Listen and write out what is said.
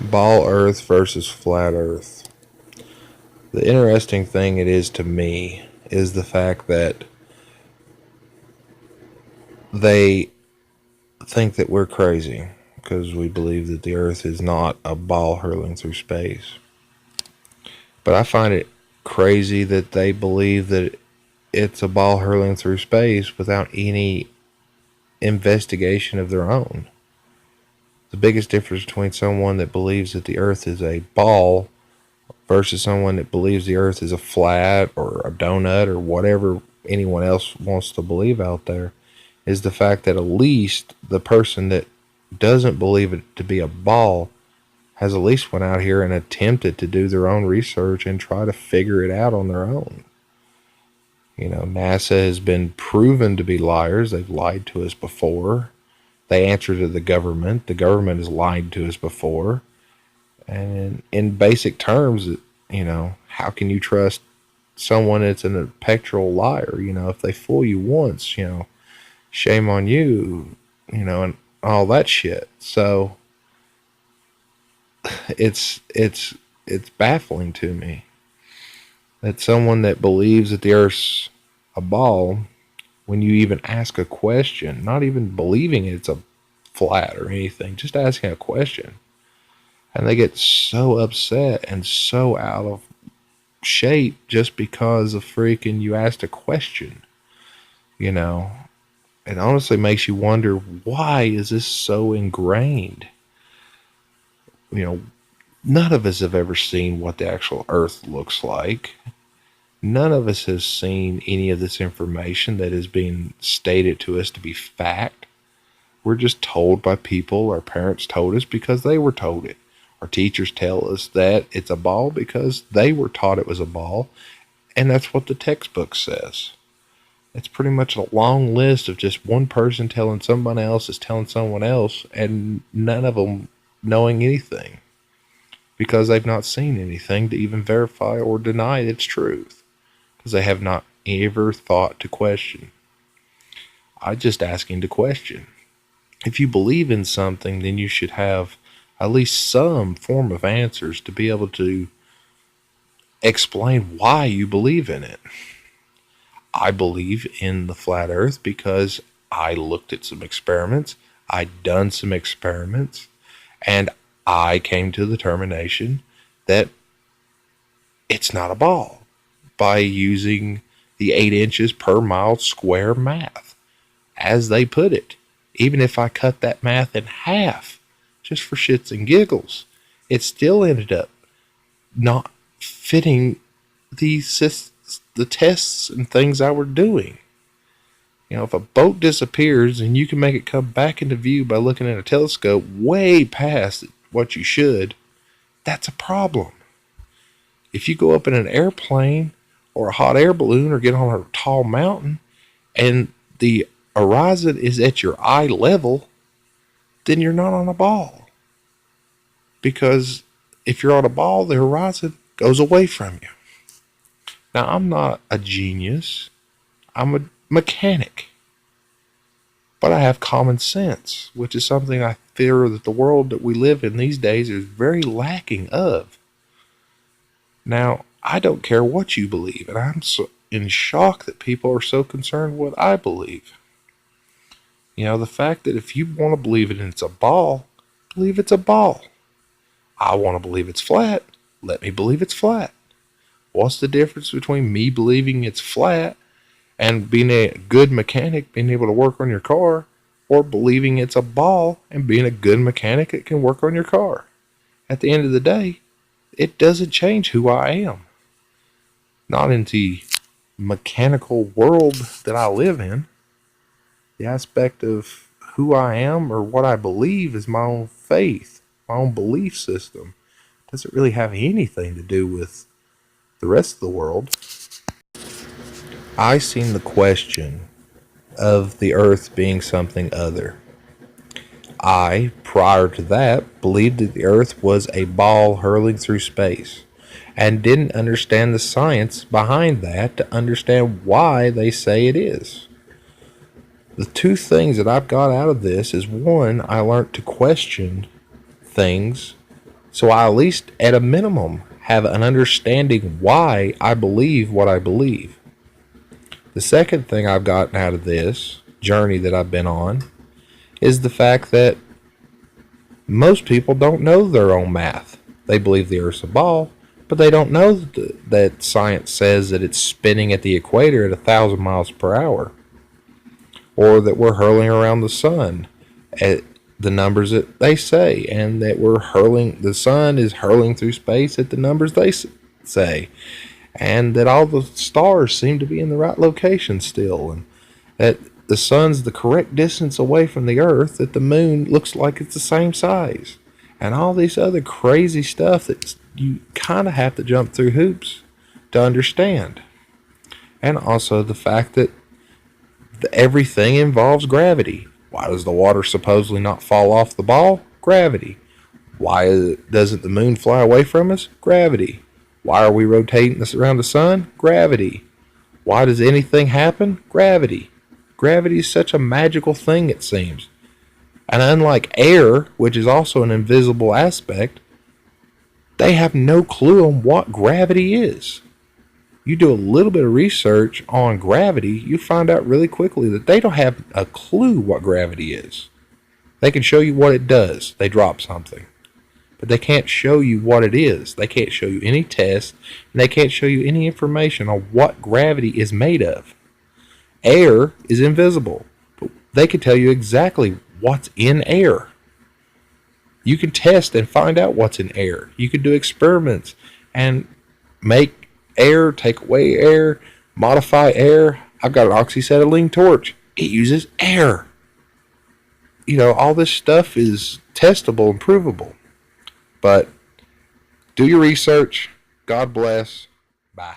Ball Earth versus flat Earth. The interesting thing it is to me is the fact that they think that we're crazy because we believe that the Earth is not a ball hurling through space. But I find it crazy that they believe that it's a ball hurling through space without any investigation of their own. The biggest difference between someone that believes that the Earth is a ball versus someone that believes the Earth is a flat or a donut or whatever anyone else wants to believe out there is the fact that at least the person that doesn't believe it to be a ball has at least went out here and attempted to do their own research and try to figure it out on their own. You know, NASA has been proven to be liars. They've lied to us before. They answer to the government. The government has lied to us before. And in basic terms, how can you trust someone that's an perpetual liar? If they fool you once, shame on you, and all that shit. So it's baffling to me that someone that believes that the Earth's a ball, when you even ask a question, not even believing it's a flat or anything, just asking a question, and they get so upset and so out of shape just because of freaking you asked a question. You know, it honestly makes you wonder, why is this so ingrained? You know, none of us have ever seen what the actual Earth looks like. None of us has seen any of this information that is being stated to us to be fact. We're just told by people. Our parents told us because they were told it. Our teachers tell us that it's a ball because they were taught it was a ball, and that's what the textbook says. It's pretty much a long list of just one person telling someone else is telling someone else, and none of them knowing anything because they've not seen anything to even verify or deny its truth because they have not ever thought to question. I just asking to question. If you believe in something, then you should have at least some form of answers to be able to explain why you believe in it. I believe in the flat earth because I looked at some experiments, I'd done some experiments, and I came to the determination that it's not a ball by using the 8 inches per mile square math, as they put it. Even if I cut that math in half, just for shits and giggles, it still ended up not fitting the tests and things I were doing. If a boat disappears and you can make it come back into view by looking at a telescope way past what you should, that's a problem. If you go up in an airplane or a hot air balloon or get on a tall mountain and the horizon is at your eye level, then you're not on a ball. Because if you're on a ball, the horizon goes away from you. Now, I'm not a genius. I'm a mechanic. But I have common sense, which is something I fear that the world that we live in these days is very lacking of. Now, I don't care what you believe, and I'm so in shock that people are so concerned with what I believe. The fact that if you want to believe it and it's a ball, believe it's a ball. I want to believe it's flat, let me believe it's flat. What's the difference between me believing it's flat and being a good mechanic, being able to work on your car, or believing it's a ball and being a good mechanic that can work on your car? At the end of the day, it doesn't change who I am. Not in the mechanical world that I live in. The aspect of who I am or what I believe is my own faith, my own belief system. It doesn't really have anything to do with the rest of the world. I seen the question of the earth being something other. I, prior to that, believed that the earth was a ball hurling through space and didn't understand the science behind that to understand why they say it is. The two things that I've got out of this is, one, I learned to question things So I at least, at a minimum, have an understanding why I believe what I believe. The second thing I've gotten out of this journey that I've been on is the fact that most people don't know their own math. They believe the Earth's a ball, but they don't know that science says that it's spinning at the equator at 1,000 miles per hour, or that we're hurling around the sun at the numbers that they say, and that the sun is hurling through space at the numbers they say, and that all the stars seem to be in the right location still, and that the sun's the correct distance away from the Earth, that the moon looks like it's the same size, and all this other crazy stuff that you kind of have to jump through hoops to understand. And also the fact that everything involves gravity. Why does the water supposedly not fall off the ball? Gravity. Why doesn't the moon fly away from us? Gravity. Why are we rotating this around the sun? Gravity. Why does anything happen? Gravity. Gravity is such a magical thing, it seems. And unlike air, which is also an invisible aspect, they have no clue on what gravity is. You do a little bit of research on gravity, you find out really quickly that they don't have a clue what gravity is. They can show you what it does. They drop something. But they can't show you what it is. They can't show you any tests, and they can't show you any information on what gravity is made of. Air is invisible, but they can tell you exactly what's in air. You can test and find out what's in air. You can do experiments and make air, take away air, modify air. I've got an oxyacetylene torch. It uses air. All this stuff is testable and provable. But do your research. God bless. Bye.